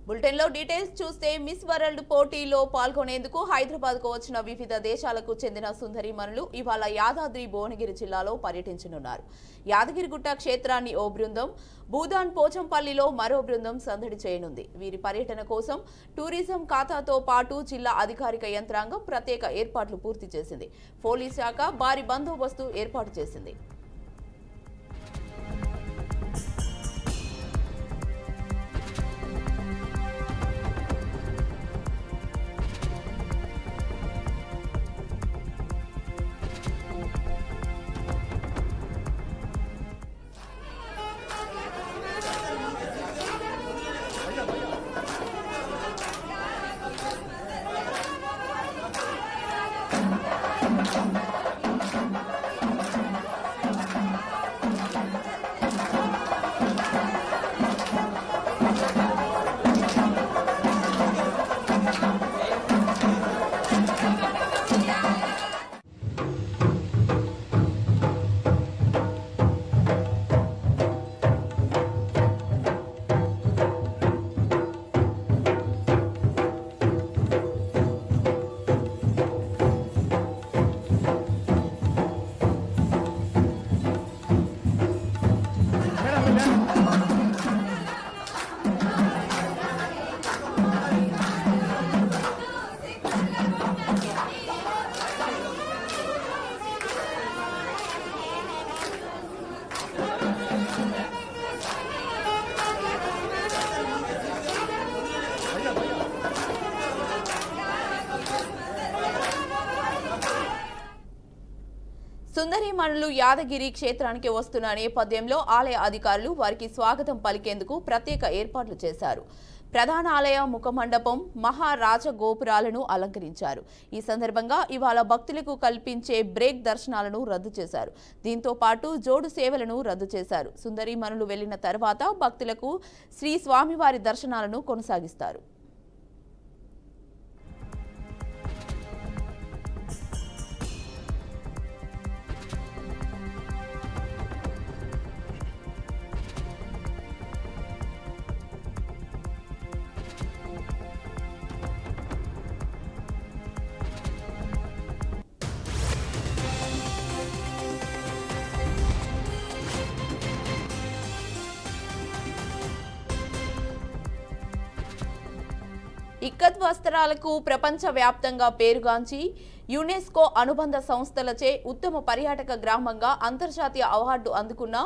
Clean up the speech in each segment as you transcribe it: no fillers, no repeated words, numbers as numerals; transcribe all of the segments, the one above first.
బులెటిన్లో డీటెయిల్స్ చూస్తే miss world పోటీలో పాల్గొనేందుకు హైదరాబాద్కు వచ్చిన వివిధ దేశాలకు చెందిన సుందరీమణులు ఇవాళ యాదాద్రి భువనగిరి జిల్లాలో పర్యటించనున్నారు. యాదగిరిగుట్ట క్షేత్రాన్ని ఓ బృందం, భూదాన్ పోచంపల్లిలో మరో బృందం సందడి చేయనుంది. వీరి పర్యటన కోసం టూరిజం ఖాతాతో పాటు జిల్లా అధికారిక యంత్రాంగం ప్రత్యేక ఏర్పాట్లు పూర్తి చేసింది. పోలీస్ శాఖ భారీ బందోబస్తు ఏర్పాటు చేసింది. సుందరీమణులు యాదగిరి క్షేత్రానికి వస్తున్న నేపథ్యంలో ఆలయ అధికారులు వారికి స్వాగతం పలికేందుకు ప్రత్యేక ఏర్పాట్లు చేశారు. ప్రధాన ఆలయ ముఖమండపం, మహారాజ గోపురాలను అలంకరించారు. ఈ సందర్భంగా ఇవాళ భక్తులకు కల్పించే బ్రేక్ దర్శనాలను రద్దు చేశారు. దీంతో పాటు జోడు సేవలను రద్దు చేశారు. సుందరీమణులు వెళ్లిన తర్వాత భక్తులకు శ్రీ స్వామివారి దర్శనాలను కొనసాగిస్తారు. ఇక్కత్ వస్త్రాలకు ప్రపంచ వ్యాప్తంగా పేరుగాంచి యునెస్కో అనుబంధ సంస్థలచే ఉత్తమ పర్యాటక గ్రామంగా అంతర్జాతీయ అవార్డు అందుకున్న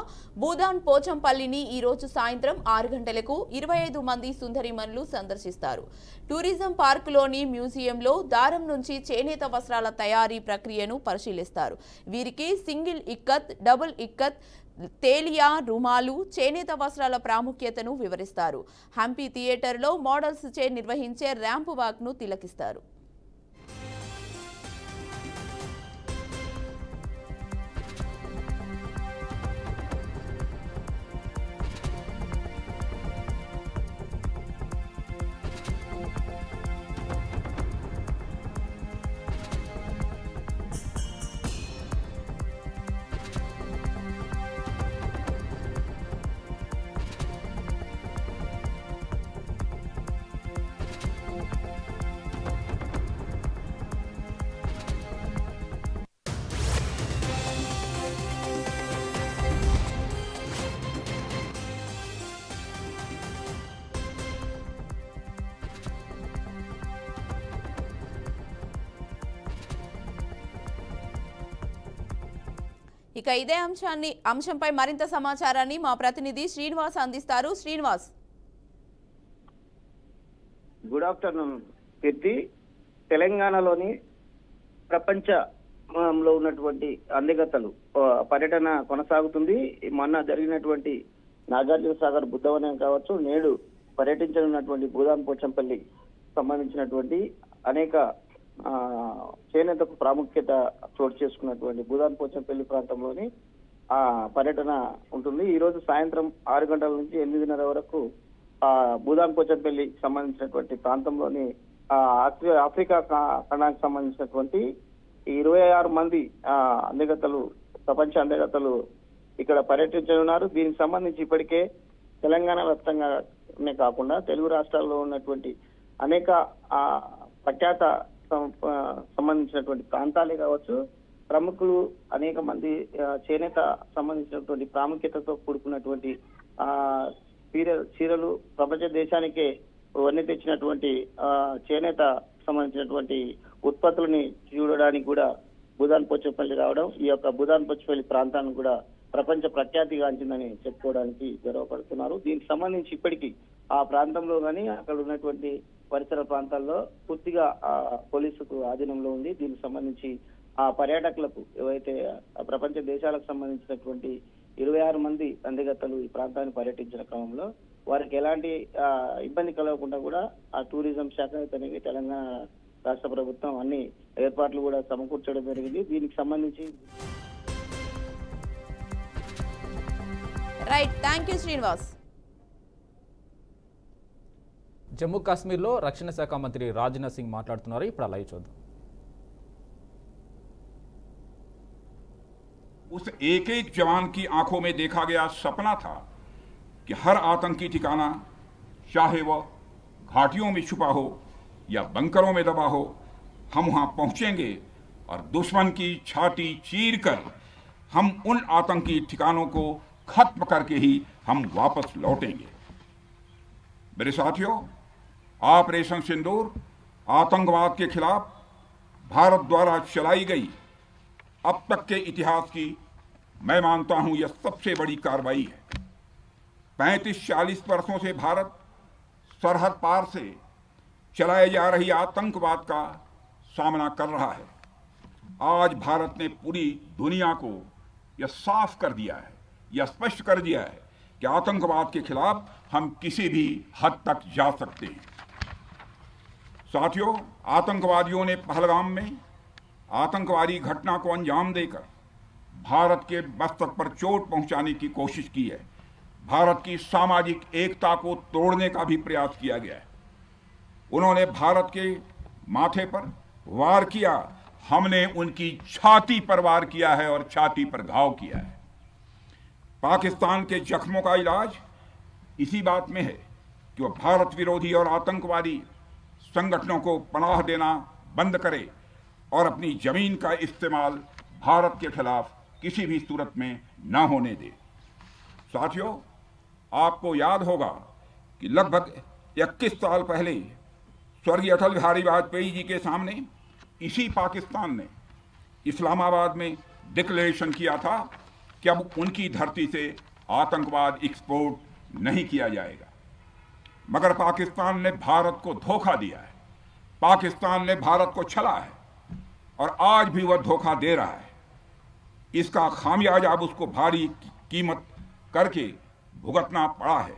భూదాన్ పోచంపల్లిని ఈ రోజు సాయంత్రం 6 గంటలకు 25 మంది సుందరీమణులు సందర్శిస్తారు. టూరిజం పార్కులోని మ్యూజియంలో దారం నుంచి చేనేత వస్త్రాల తయారీ ప్రక్రియను పరిశీలిస్తారు. వీరికి సింగిల్ ఇక్కత్, డబుల్ ఇక్కత్, తేలియా, రుమాలు, చేనేత వస్త్రాల ప్రాముఖ్యతను వివరిస్తారు. హంపి థియేటర్లో మోడల్స్ చే నిర్వహించే ర్యాంప్ వాక్ ను తిలకిస్తారు. ఇక ఇదే అంశంపై మరింత సమాచారాన్ని మా ప్రతినిధి శ్రీనివాస్ అందిస్తారు. శ్రీనివాస్, గుడ్ ఆఫ్టర్నూన్ కీర్తి. తెలంగాణలోని ప్రపంచంలో ఉన్నటువంటి అందగత్తలు పర్యటన కొనసాగుతుంది. మొన్న జరిగినటువంటి నాగార్జున సాగర్ బుద్ధవనం కావచ్చు, నేడు పర్యటించనున్నటువంటి భూదాన్ పోచంపల్లి సంబంధించినటువంటి అనేక చేనేతకు ప్రాముఖ్యత చోటు చేసుకున్నటువంటి భూదాన్ పోచంపల్లి ప్రాంతంలోని పర్యటన ఉంటుంది. ఈ రోజు సాయంత్రం 6 గంటల నుంచి 8:30 వరకు భూదాన్ పోచంపల్లి సంబంధించినటువంటి ప్రాంతంలోని ఆఫ్రికా ఖండానికి సంబంధించినటువంటి 26 మంది అందగత్తలు, ప్రపంచ అందగత్తలు ఇక్కడ పర్యటించనున్నారు. దీనికి సంబంధించి ఇప్పటికే తెలంగాణ వ్యాప్తంగానే కాకుండా తెలుగు రాష్ట్రాల్లో ఉన్నటువంటి అనేక ప్రఖ్యాత సంబంధించినటువంటి ప్రాంతాలే కావచ్చు, ప్రముఖులు అనేక మంది చేనేత సంబంధించినటువంటి ప్రాముఖ్యతతో కూడుకున్నటువంటి చీరలు ప్రపంచ దేశానికే వన్నె తెచ్చినటువంటి చేనేత సంబంధించినటువంటి ఉత్పత్తులని చూడడానికి కూడా భూదాన్ పోచంపల్లి రావడం ఈ యొక్క భూదాన్ పోచంపల్లి ప్రాంతాన్ని కూడా ప్రపంచ ప్రఖ్యాతిగాంచిందని చెప్పుకోవడానికి గర్వపడుతున్నారు. దీనికి సంబంధించి ఇప్పటికీ ఆ ప్రాంతంలో కానీ అక్కడ ఉన్నటువంటి పరిసర ప్రాంతాల్లో పూర్తిగా పోలీసుకు ఆధీనంలో ఉంది. దీనికి సంబంధించి ఆ పర్యాటకులకు ఏవైతే ప్రపంచ దేశాలకు సంబంధించినటువంటి 26 మంది అందగత్తలు ఈ ప్రాంతాన్ని పర్యటించిన క్రమంలో వారికి ఎలాంటి ఇబ్బంది కలగకుండా కూడా ఆ టూరిజం శాఖ అయితేనేవి తెలంగాణ రాష్ట్ర ప్రభుత్వం అన్ని ఏర్పాట్లు కూడా సమకూర్చడం జరిగింది. దీనికి సంబంధించి right, thank you Srinivas. Jammu కాశ్మీర్లో రక్షణ శాఖ మంత్రి రాజ్నాథ్ సింగ్ మాట్లాడుతున్నారు. ఇప్పుడు అలా చూద్దాం. उस एक एक जवान की आंखों में देखा गया सपना था कि हर आतंकी ठिकाना, चाहे वह घाटियों में छुपा हो या बंकरों में दबा हो, हम वहां पहुंचेंगे और दुश्मन की छाती चीर कर हम उन आतंकी ठिकानों को खत्म करके ही हम वापस लौटेंगे। मेरे साथियों, ऑपरेशन सिंदूर आतंकवाद के खिलाफ भारत द्वारा चलाई गई अब तक के इतिहास की मैं मानता हूं यह सबसे बड़ी कार्रवाई है। 35-40 वर्षों से भारत सरहद पार से चलाए जा रही आतंकवाद का सामना कर रहा है। आज भारत ने पूरी दुनिया को यह साफ कर दिया है, यह स्पष्ट कर दिया है कि आतंकवाद के खिलाफ हम किसी भी हद तक जा सकते हैं। साथियों, आतंकवादियों ने पहलगाम में आतंकवादी घटना को अंजाम देकर भारत के मस्तक पर चोट पहुंचाने की कोशिश की है। भारत की सामाजिक एकता को तोड़ने का भी प्रयास किया गया है। उन्होंने भारत के माथे पर वार किया, हमने उनकी छाती पर वार किया है और छाती पर घाव किया है। पाकिस्तान के जख्मों का इलाज इसी बात में है कि वह भारत विरोधी और आतंकवादी संगठनों को पनाह देना बंद करे और अपनी जमीन का इस्तेमाल भारत के खिलाफ किसी भी सूरत में न होने दे। साथियों, आपको याद होगा कि लगभग 21 साल पहले स्वर्गीय अटल बिहारी वाजपेयी जी के सामने इसी पाकिस्तान ने इस्लामाबाद में डिक्लेरेशन किया था कि अब उनकी धरती से आतंकवाद एक्सपोर्ट नहीं किया जाएगा। मगर पाकिस्तान ने भारत को धोखा दिया है, पाकिस्तान ने भारत को छला है और आज भी वह धोखा दे रहा है। इसका खामियाजा अब उसको भारी कीमत करके भुगतना पड़ा है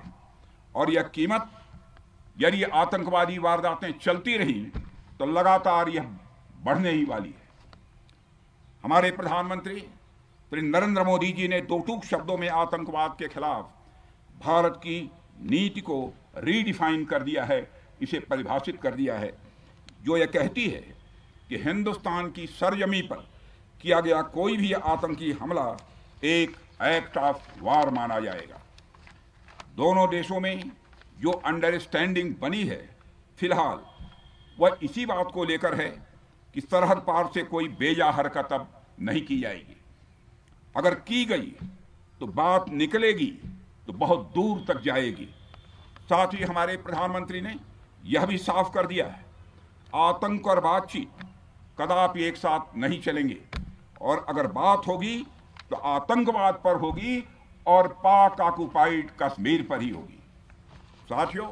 और यह कीमत यदि आतंकवादी वारदातें चलती रही तो लगातार यह बढ़ने ही वाली है। हमारे प्रधानमंत्री श्री नरेंद्र मोदी जी ने दो टूक शब्दों में आतंकवाद के खिलाफ भारत की नीति को रीडिफाइन कर दिया है, इसे परिभाषित कर दिया है, जो यह कहती है कि हिंदुस्तान की सरजमी पर किया गया कोई भी आतंकी हमला एक एक्ट ऑफ वार माना जाएगा। दोनों देशों में जो अंडरस्टैंडिंग बनी है फिलहाल वह इसी बात को लेकर है कि सरहद पार से कोई बेजा हरकत अब नहीं की जाएगी। अगर की गई तो बात निकलेगी तो बहुत दूर तक जाएगी। साथ ही हमारे प्रधानमंत्री ने यह भी साफ कर दिया है, आतंक और बातचीत कदापि एक साथ नहीं चलेंगे और अगर बात होगी तो आतंकवाद पर होगी और पाक ऑक्युपाइड कश्मीर पर ही होगी। साथियों,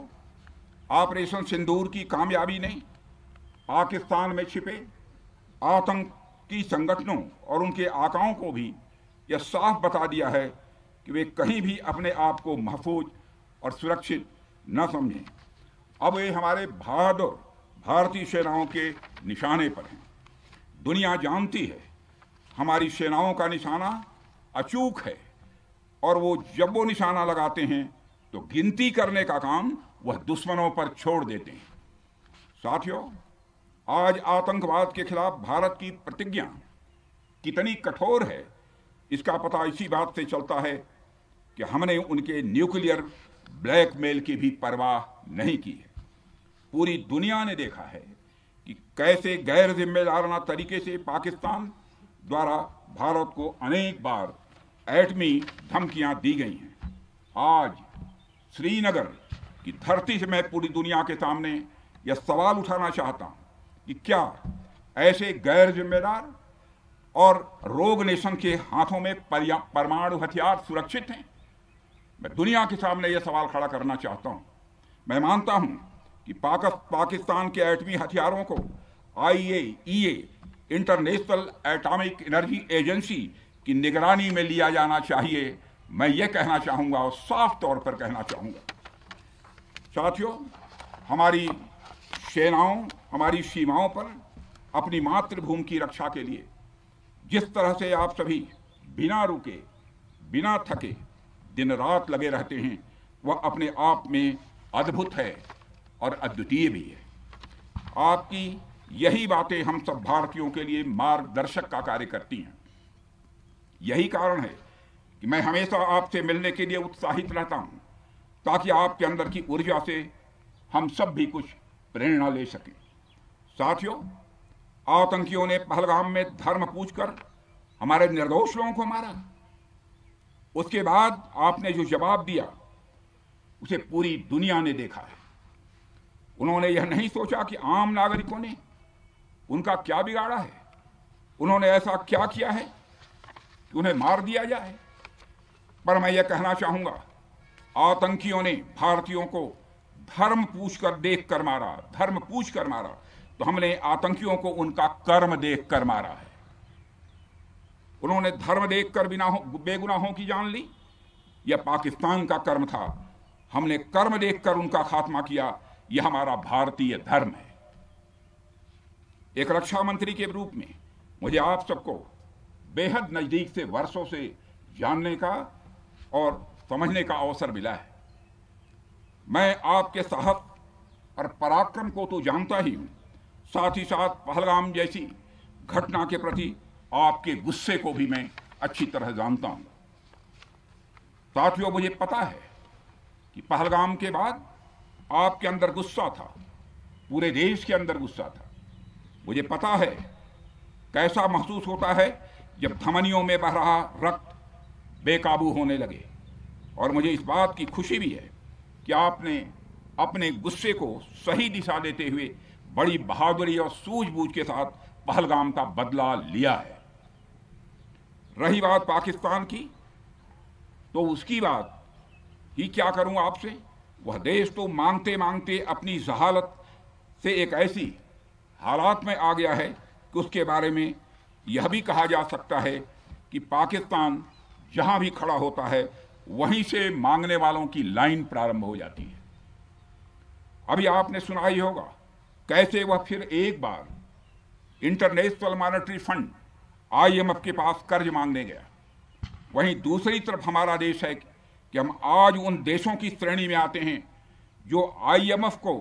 ऑपरेशन सिंदूर की कामयाबी ने पाकिस्तान में छिपे आतंकी संगठनों और उनके आकाओं को भी यह साफ बता दिया है कि वे कहीं भी अपने आप को महफूज और सुरक्षित न समझें। अब वे हमारे बहादुर भारतीय सेनाओं के निशाने पर हैं। दुनिया जानती है हमारी सेनाओं का निशाना अचूक है और वो जब वो निशाना लगाते हैं तो गिनती करने का काम वह दुश्मनों पर छोड़ देते हैं। साथियों, आज आतंकवाद के खिलाफ भारत की प्रतिज्ञा कितनी कठोर है इसका पता इसी बात से चलता है कि हमने उनके न्यूक्लियर ब्लैकमेल की भी परवाह नहीं की है। पूरी दुनिया ने देखा है कि कैसे गैर जिम्मेदाराना तरीके से पाकिस्तान द्वारा भारत को अनेक बार एटमी धमकियां दी गई हैं। आज श्रीनगर की धरती से मैं पूरी दुनिया के सामने यह सवाल उठाना चाहता हूं कि क्या ऐसे गैर जिम्मेदार और रोग नेशन के हाथों में परमाणु हथियार सुरक्षित हैं? मैं दुनिया के सामने यह सवाल खड़ा करना चाहता हूं। मैं मानता हूं कि पाकिस्तान के एटमी हथियारों को IAEA international atomic energy agency की निगरानी में लिया जाना चाहिए। मैं ये कहना चाहूँगा और साफ तौर पर कहना चाहूँगा। साथियों, हमारी सेनाओं हमारी सीमाओं पर अपनी मातृभूमि की रक्षा के लिए जिस तरह से आप सभी बिना रुके बिना थके दिन रात लगे रहते हैं, वह अपने आप में अद्भुत है और अद्वितीय भी है। आपकी यही बातें हम सब भारतीयों के लिए मार्गदर्शक का कार्य करती हैं। यही कारण है कि मैं हमेशा आपसे मिलने के लिए उत्साहित रहता हूं, ताकि आपके अंदर की ऊर्जा से हम सब भी कुछ प्रेरणा ले सकें। साथियों, आतंकियों ने पहलगाम में धर्म पूछकर हमारे निर्दोष लोगों को मारा। उसके बाद आपने जो जवाब दिया उसे पूरी दुनिया ने देखा है। उन्होंने यह नहीं सोचा कि आम नागरिकों ने उनका क्या बिगाड़ा है, उन्होंने ऐसा क्या किया है कि उन्हें मार दिया जाए। पर मैं यह कहना चाहूंगा, आतंकियों ने भारतीयों को धर्म पूछकर देखकर मारा, धर्म पूछकर मारा, तो हमने आतंकियों को उनका कर्म देखकर मारा है। उन्होंने धर्म देखकर बेगुनाहों की जान ली, यह पाकिस्तान का कर्म था। हमने कर्म देखकर उनका खात्मा किया, यह हमारा भारतीय धर्म है। एक रक्षा मंत्री के रूप में मुझे आप सबको बेहद नजदीक से वर्षों से जानने का और समझने का अवसर मिला है। मैं आपके साहस और पराक्रम को तो जानता ही हूं, साथ ही साथ पहलगाम जैसी घटना के प्रति आपके गुस्से को भी मैं अच्छी तरह जानता हूं। साथियों, मुझे पता है कि पहलगाम के बाद आपके अंदर गुस्सा था, पूरे देश के अंदर गुस्सा था। मुझे पता है कैसा महसूस होता है जब धमनियों में बह रहा रक्त बेकाबू होने लगे। और मुझे इस बात की खुशी भी है कि आपने अपने गुस्से को सही दिशा देते हुए बड़ी बहादुरी और सूझबूझ के साथ पहलगाम का बदला लिया है। रही बात पाकिस्तान की, तो उसकी बात ही क्या करूं आपसे। वह देश तो मांगते मांगते अपनी जहालत से एक ऐसी हालात में आ गया है कि उसके बारे में यह भी कहा जा सकता है कि पाकिस्तान जहां भी खड़ा होता है वहीं से मांगने वालों की लाइन प्रारंभ हो जाती है। अभी आपने सुना ही होगा कैसे वह फिर एक बार इंटरनेशनल मॉनेटरी फंड IMF के पास कर्ज मांगने गया। वहीं दूसरी तरफ हमारा देश है कि हम आज उन देशों की श्रेणी में आते हैं जो IMF को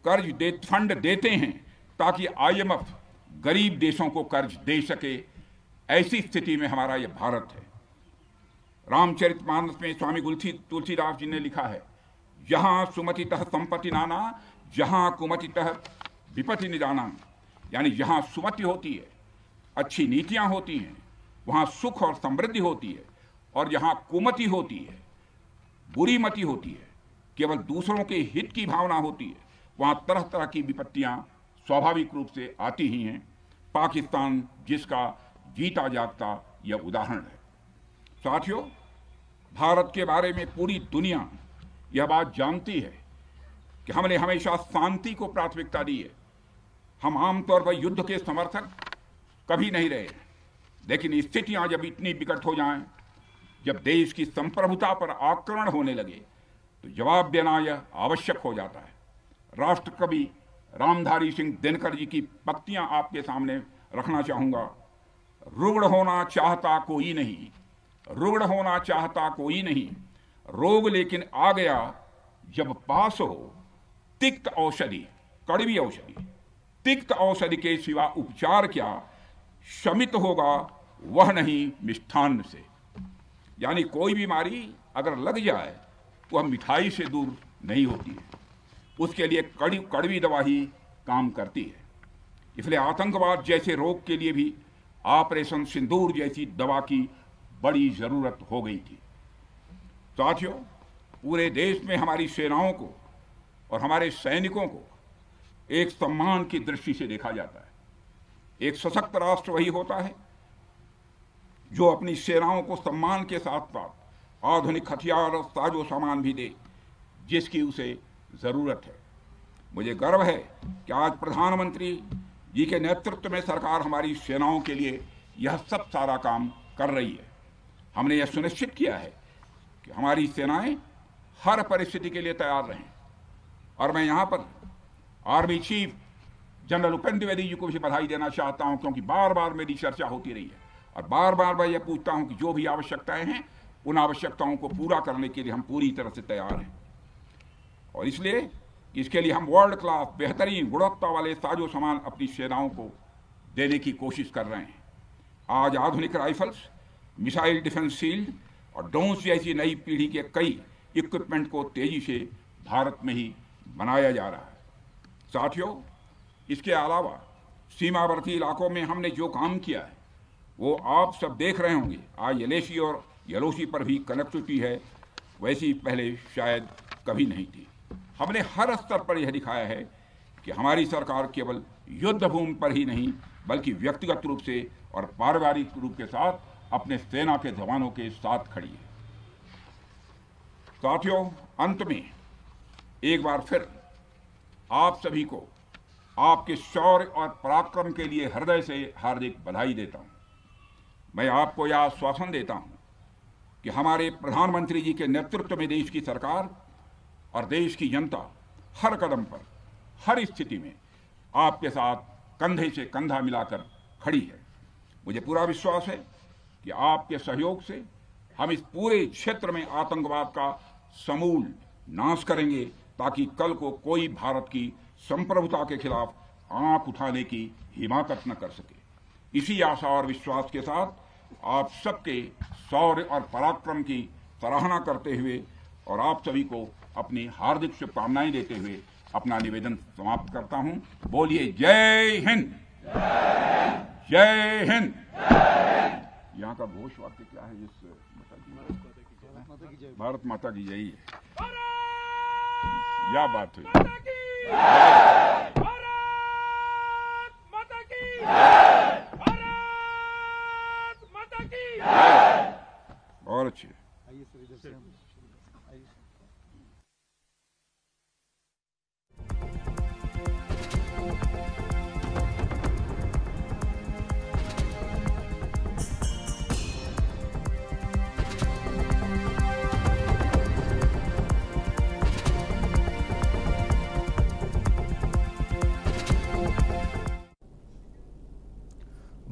फंड देते हैं ताकि IMF गरीब देशों को कर्ज दे सके। ऐसी स्थिति में हमारा यह भारत है। रामचरितमानस में स्वामी तुलसीदास जी ने लिखा है, जहां सुमतितः संपत्ति नाना, जहां कुमतितः विपत्ति निदाना। यानी जहां सुमति होती है, अच्छी नीतियां होती हैं, वहां सुख और समृद्धि होती है, और जहां कुमति होती है, बुरी मति होती है, केवल दूसरों के हित की भावना होती है, वहां तरह तरह की विपत्तियां स्वाभाविक रूप से आती ही हैं। पाकिस्तान जिसका जीता जागता यह उदाहरण है। साथियों, भारत के बारे में पूरी दुनिया यह बात जानती है कि हमने हमेशा शांति को प्राथमिकता दी है। हम आमतौर पर युद्ध के समर्थक कभी नहीं रहे, लेकिन स्थितियां जब इतनी विकट हो जाएं, जब देश की संप्रभुता पर आक्रमण होने लगे, तो जवाब देना यह आवश्यक हो जाता है। राष्ट्रकवि रामधारी सिंह दिनकर जी की पंक्तियां आपके सामने रखना चाहूंगा। रुग्ण होना चाहता कोई नहीं, रुग्ण होना चाहता कोई नहीं, रोग लेकिन आ गया जब पास हो तिक्त औषधि, कड़वी औषधि, तिक्त औषधि के सिवा उपचार क्या, शमित होगा वह नहीं मिष्ठान्न से। यानी कोई बीमारी अगर लग जाए वह मिठाई से दूर नहीं होती है, उसके लिए कड़वी दवा ही काम करती है। इसलिए आतंकवाद जैसे रोग के लिए भी ऑपरेशन सिंदूर जैसी दवा की बड़ी जरूरत हो गई थी। साथियों, पूरे देश में हमारी सेनाओं को और हमारे सैनिकों को एक सम्मान की दृष्टि से देखा जाता है। एक सशक्त राष्ट्र वही होता है जो अपनी सेनाओं को सम्मान के साथ साथ आधुनिक हथियार और साजो सामान भी दे जिसकी उसे जरूरत है। मुझे गर्व है कि आज प्रधानमंत्री जी के नेतृत्व में सरकार हमारी सेनाओं के लिए यह सब सारा काम कर रही है। हमने यह सुनिश्चित किया है कि हमारी सेनाएं हर परिस्थिति के लिए तैयार रहें। और मैं यहाँ पर army chief general Upendra Dwivedi ji को भी बधाई देना चाहता हूँ, क्योंकि बार बार मेरी चर्चा होती रही है और बार बार मैं ये पूछता हूँ कि जो भी आवश्यकताएं हैं उन आवश्यकताओं को पूरा करने के लिए हम पूरी तरह से तैयार हैं। और इसलिए इसके लिए हम वर्ल्ड क्लास बेहतरीन गुणवत्ता वाले साजो सामान अपनी सेनाओं को देने की कोशिश कर रहे हैं। आज आधुनिक राइफल्स, मिसाइल डिफेंस शील्ड और ड्रोन्स जैसी नई पीढ़ी के कई इक्विपमेंट को तेजी से भारत में ही बनाया जा रहा है। साथियों, इसके अलावा सीमावर्ती इलाकों में हमने जो काम किया है वो आप सब देख रहे होंगे। आज एलएसी और यलोसी पर भी कनेक्टिविटी है, वैसी पहले शायद कभी नहीं थी। हमने हर स्तर पर यह दिखाया है कि हमारी सरकार केवल युद्ध भूमि पर ही नहीं बल्कि व्यक्तिगत रूप से और पारिवारिक रूप के साथ अपने सेना के जवानों के साथ खड़ी है। साथियों, अंत में एक बार फिर आप सभी को आपके शौर्य और पराक्रम के लिए हृदय से हार्दिक बधाई देता हूं। मैं आपको यह आश्वासन देता हूं कि हमारे प्रधानमंत्री जी के नेतृत्व में देश की सरकार और देश की जनता हर कदम पर, हर स्थिति में आपके साथ कंधे से कंधा मिलाकर खड़ी है। मुझे पूरा विश्वास है कि आपके सहयोग से हम इस पूरे क्षेत्र में आतंकवाद का समूल नाश करेंगे, ताकि कल को कोई भारत की संप्रभुता के खिलाफ आंख उठाने की हिमाकत न कर सके। इसी आशा और विश्वास के साथ आप सबके शौर्य और पराक्रम की सराहना करते हुए और आप सभी को अपनी हार्दिक शुभकामनाएं देते हुए अपना निवेदन समाप्त करता हूं। बोलिए जय हिंद, जय हिंद। यहाँ का घोष वाक्य क्या है? इस भारत माता की जय है। क्या बात हुई? बहुत अच्छे।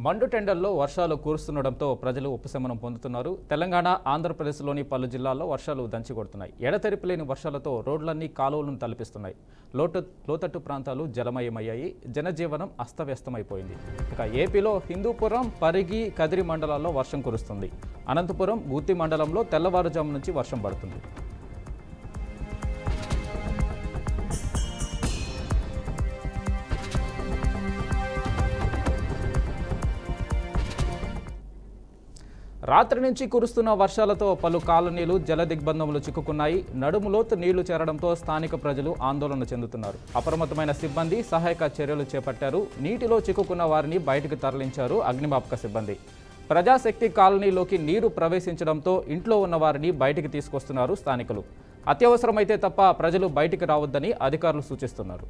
మండుటెండల్లో వర్షాలు కురుస్తుండటంతో ప్రజలు ఉపశమనం పొందుతున్నారు. తెలంగాణ, ఆంధ్రప్రదేశ్లోని పలు జిల్లాల్లో వర్షాలు దంచికొడుతున్నాయి. ఎడతెరిపి లేని వర్షాలతో రోడ్లన్నీ కాలువలను తలపిస్తున్నాయి. లోతట్టు ప్రాంతాలు జలమయమయ్యాయి. జనజీవనం అస్తవ్యస్తమైపోయింది. ఇక ఏపీలో హిందూపురం, పరిగి, కదిరి మండలాల్లో వర్షం కురుస్తుంది. అనంతపురం, గుత్తి మండలంలో తెల్లవారుజాము నుంచి వర్షం పడుతుంది. రాత్రి నుంచి కురుస్తున్న వర్షాలతో పలు కాలనీలు జల దిగ్బంధంలో చిక్కుకున్నాయి. నడుములోతు నీళ్లు చేరడంతో స్థానిక ప్రజలు ఆందోళన చెందుతున్నారు. అప్రమత్తమైన సిబ్బంది సహాయక చర్యలు చేపట్టారు. నీటిలో చిక్కుకున్న వారిని బయటకు తరలించారు అగ్నిమాపక సిబ్బంది. ప్రజాశక్తి కాలనీలోకి నీరు ప్రవేశించడంతో ఇంట్లో ఉన్న వారిని బయటికి తీసుకొస్తున్నారు స్థానికులు. అత్యవసరమైతే తప్ప ప్రజలు బయటికి రావద్దని అధికారులు సూచిస్తున్నారు.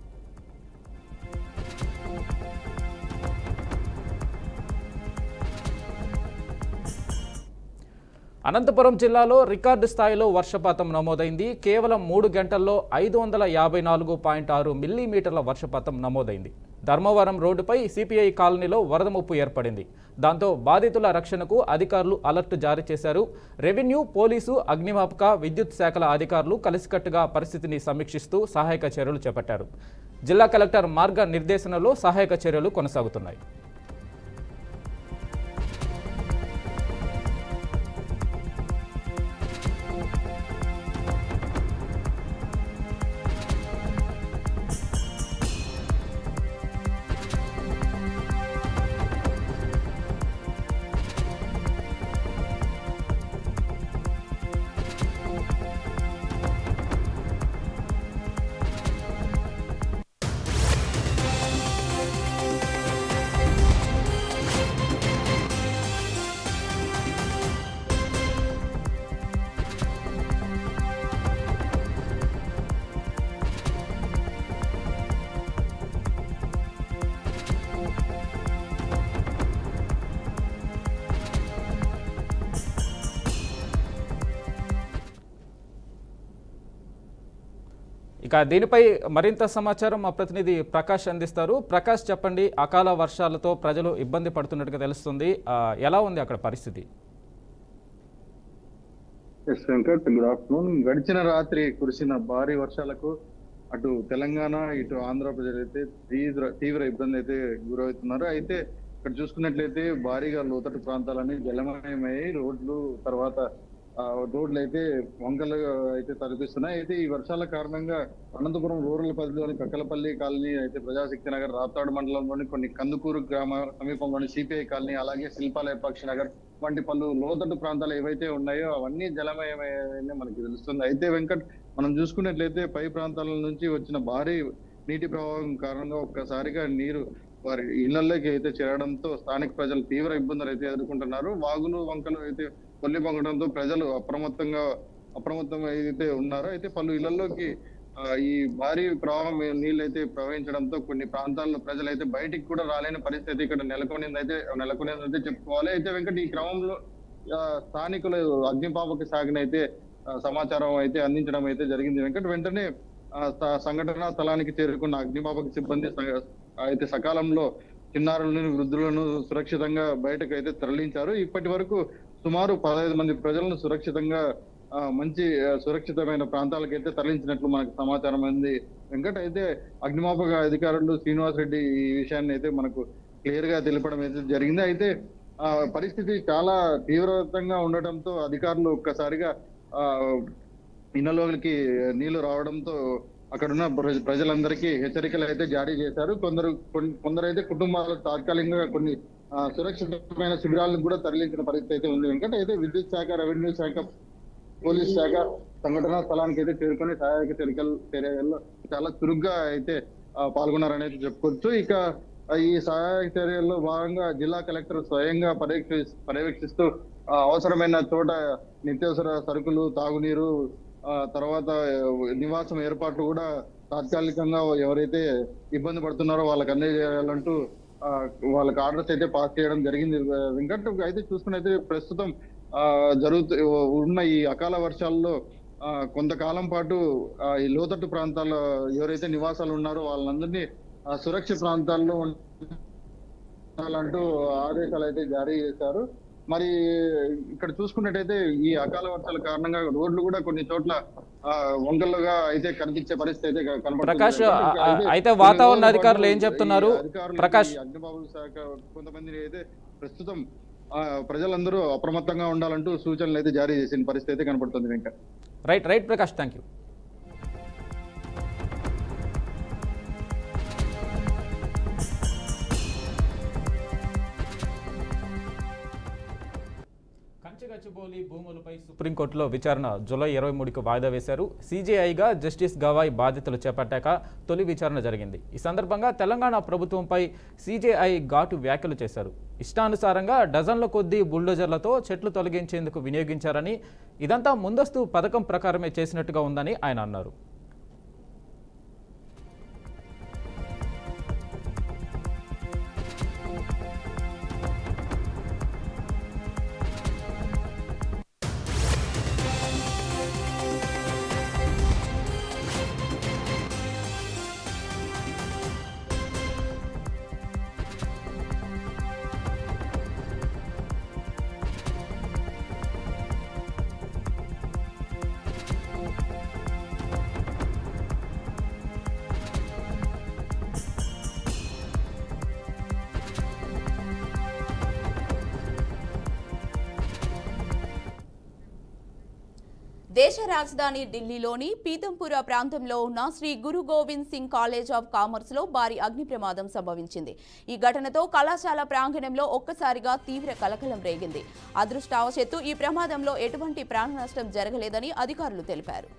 అనంతపురం జిల్లాలో రికార్డు స్థాయిలో వర్షపాతం నమోదైంది. కేవలం 3 గంటల్లో 554.6 మిల్లీమీటర్ల వర్షపాతం నమోదైంది. ధర్మవరం రోడ్డుపై సిపిఐ కాలనీలో వరద ముప్పు ఏర్పడింది. దాంతో బాధితుల రక్షణకు అధికారులు అలర్ట్ జారీ చేశారు. రెవెన్యూ, పోలీసు, అగ్నిమాపక, విద్యుత్ శాఖల అధికారులు కలిసికట్టుగా పరిస్థితిని సమీక్షిస్తూ సహాయక చర్యలు చేపట్టారు. జిల్లా కలెక్టర్ మార్గ నిర్దేశనలో సహాయక చర్యలు కొనసాగుతున్నాయి. ఇక దీనిపై మరింత సమాచారం మా ప్రతినిధి ప్రకాష్ అందిస్తారు. ప్రకాష్, చెప్పండి, అకాల వర్షాలతో ప్రజలు ఇబ్బంది పడుతున్నట్టుగా తెలుస్తుంది. ఎలా ఉంది అక్కడ పరిస్థితి? Venkat, good afternoon. గడిచిన రాత్రి కురిసిన భారీ వర్షాలకు అటు తెలంగాణ ఇటు ఆంధ్ర ప్రజలు అయితే తీవ్ర ఇబ్బంది అయితే గురవుతున్నారు. అయితే ఇక్కడ చూసుకున్నట్లయితే భారీగా లోతట్టు ప్రాంతాలన్నీ జలమయమయ్యాయి. రోడ్లు అయితే వంకలు అయితే తలపిస్తున్నాయి. అయితే ఈ వర్షాల కారణంగా అనంతపురం రూరల్ పరిధిలోని కక్కలపల్లి కాలనీ, అయితే ప్రజాశక్తి నగర్, రాప్తాడు మండలంలోని కొన్ని కందుకూరు గ్రామ సమీపంలోని సిపిఐ కాలనీ, అలాగే శిల్పాలయ పక్షి నగర్ వంటి పలు లోతట్టు ప్రాంతాలు ఏవైతే ఉన్నాయో అవన్నీ జలమయమయ్యాయని మనకి తెలుస్తుంది. అయితే వెంకట్, మనం చూసుకున్నట్లయితే పై ప్రాంతాల నుంచి వచ్చిన భారీ నీటి ప్రవాహం కారణంగా ఒక్కసారిగా నీరు వారి ఇళ్లలోకి అయితే చేరడంతో స్థానిక ప్రజలు తీవ్ర ఇబ్బందులు అయితే ఎదుర్కొంటున్నారు. వాగులు వంకలు అయితే కొల్లి పొంగడంతో ప్రజలు అప్రమత్తం అయితే ఉన్నారు. అయితే పలు ఇళ్లలోకి ఈ భారీ ప్రవాహం నీళ్ళు అయితే ప్రవహించడంతో కొన్ని ప్రాంతాల్లో ప్రజలు అయితే బయటికి కూడా రాలేని పరిస్థితి ఇక్కడ నెలకొనేదైతే చెప్పుకోవాలి. అయితే వెంకట, ఈ క్రమంలో స్థానికులు అగ్నిమాపక శాఖనైతే సమాచారం అయితే అందించడం అయితే జరిగింది. వెంకట, వెంటనే సంఘటనా స్థలానికి చేరుకున్న అగ్నిమాపక సిబ్బంది అయితే సకాలంలో చిన్నారులను, వృద్ధులను సురక్షితంగా బయటకు అయితే తరలించారు. ఇప్పటి వరకు సుమారు 15 మంది ప్రజలను సురక్షితమైన ప్రాంతాలకైతే తరలించినట్లు మనకు సమాచారం ఉంది. వెంకట్, అయితే అగ్నిమాపక అధికారులు శ్రీనివాస్ రెడ్డి ఈ విషయాన్ని అయితే మనకు క్లియర్ గా తెలపడం అయితే జరిగింది. అయితే పరిస్థితి చాలా తీవ్రతంగా ఉండటంతో అధికారులు ఒక్కసారిగా ఇళ్లలోకి నీళ్లు రావడంతో అక్కడున్న ప్రజలందరికీ హెచ్చరికలు అయితే జారీ చేశారు. కొందరైతే కుటుంబాలు తాత్కాలికంగా కొన్ని సురక్షితమైన శిబిరాలను కూడా తరలించిన పరిస్థితి అయితే ఉంది. వెంకట, అయితే విద్యుత్ శాఖ, రెవెన్యూ శాఖ, పోలీస్ శాఖ సంఘటనా స్థలానికి అయితే చేరుకొని సహాయక చర్యల్లో చాలా చురుగ్గా అయితే పాల్గొన్నారని అయితే చెప్పుకోవచ్చు. ఇక ఈ సహాయక చర్యల్లో భాగంగా జిల్లా కలెక్టర్ స్వయంగా పర్యవేక్షిస్తూ అవసరమైన చోట నిత్యావసర సరుకులు, తాగునీరు, తర్వాత నివాసం ఏర్పాట్లు కూడా తాత్కాలికంగా ఎవరైతే ఇబ్బంది పడుతున్నారో వాళ్ళకి అందజేయాలంటూ వాళ్ళకి ఆర్డర్స్ అయితే పాస్ చేయడం జరిగింది. వెంకట్, అయితే చూసుకున్నైతే ప్రస్తుతం ఉన్న ఈ అకాల వర్షాల్లో కొంతకాలం పాటు ఈ లోతట్టు ప్రాంతాల్లో ఎవరైతే నివాసాలు ఉన్నారో వాళ్ళందరినీ సురక్షిత ప్రాంతాల్లో ఉండాలంటూ ఆదేశాలు అయితే జారీ చేశారు. మరి ఇక్కడ చూసుకున్నట్టయితే ఈ అకాల వర్షాల కారణంగా రోడ్లు కూడా కొన్ని చోట్ల వంకలుగా అయితే కనిపించే పరిస్థితి అయితే కనపడుతుంది. ప్రకాష్, అయితే వాతావరణ అధికారులు ఏం చెప్తున్నారు? ప్రకాష్, అగ్నిమాపక శాఖ కొంతమంది అయితే ప్రస్తుతం ప్రజలందరూ అప్రమత్తంగా ఉండాలంటూ సూచనలు అయితే జారీ చేసిన పరిస్థితి అయితే కనపడుతుంది. Venkat, right Prakash, thank you. Kanchi Gachibowli భూములపై సుప్రీంకోర్టులో విచారణ జూలై 23కు వాయిదా వేశారు. సీజేఐగా జస్టిస్ గవాయ్ బాధ్యతలు చేపట్టాక తొలి విచారణ జరిగింది. ఈ సందర్భంగా తెలంగాణ ప్రభుత్వంపై సీజేఐ ఘాటు వ్యాఖ్యలు చేశారు. ఇష్టానుసారంగా డజన్ల కొద్దీ బుల్డోజర్లతో చెట్లు తొలగించేందుకు వినియోగించారని, ఇదంతా ముందస్తు పథకం ప్రకారమే చేసినట్టుగా ఉందని ఆయన అన్నారు. దేశ రాజధాని ఢిల్లీలోని పీతంపుర ప్రాంతంలో ఉన్న Shri Guru Gobind Singh college of commerce లో భారీ అగ్ని ప్రమాదం సంభవించింది. ఈ ఘటనతో కళాశాల ప్రాంగణంలో ఒక్కసారిగా తీవ్ర కలకలం రేగింది. అదృష్టవశాత్తు ఈ ప్రమాదంలో ఎటువంటి ప్రాణ నష్టం జరగలేదని అధికారులు తెలిపారు.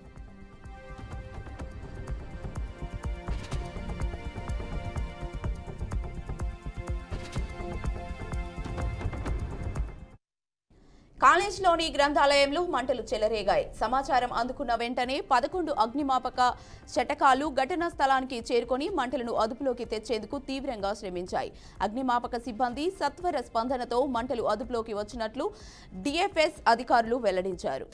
కాలేజ్లోని గ్రంథాలయంలో మంటలు చెలరేగాయి. సమాచారం అందుకున్న వెంటనే 11 అగ్నిమాపక శటకాలు ఘటనా స్థలానికి చేరుకొని మంటలను అదుపులోకి తెచ్చేందుకు తీవ్రంగా శ్రమించాయి. అగ్నిమాపక సిబ్బంది సత్వర స్పందనతో మంటలు అదుపులోకి వచ్చినట్లు డిఎఫ్ఎస్ అధికారులు వెల్లడించారు.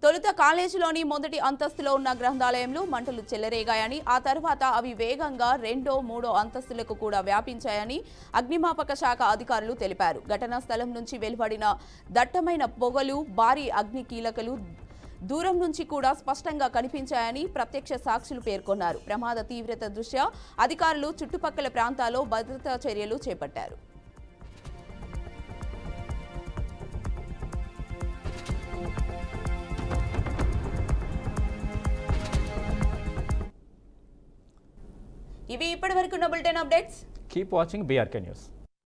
తొలుత కాలేజీలోని మొదటి అంతస్తులో ఉన్న గ్రంథాలయంలో మంటలు చెలరేగాయని, ఆ తర్వాత అవి వేగంగా 2వ, 3వ అంతస్తులకు కూడా వ్యాపించాయని అగ్నిమాపక శాఖ అధికారులు తెలిపారు. ఘటనా స్థలం నుంచి వెలువడిన దట్టమైన పొగలు, భారీ అగ్ని కీలకలు దూరం నుంచి కూడా స్పష్టంగా కనిపించాయని ప్రత్యక్ష సాక్షులు పేర్కొన్నారు. ప్రమాద తీవ్రత దృష్ట్యా అధికారులు చుట్టుపక్కల ప్రాంతాల్లో భద్రతా చర్యలు చేపట్టారు. ఇవి ఇప్పటివరకున్న bulletin updates. Keep watching BRK news.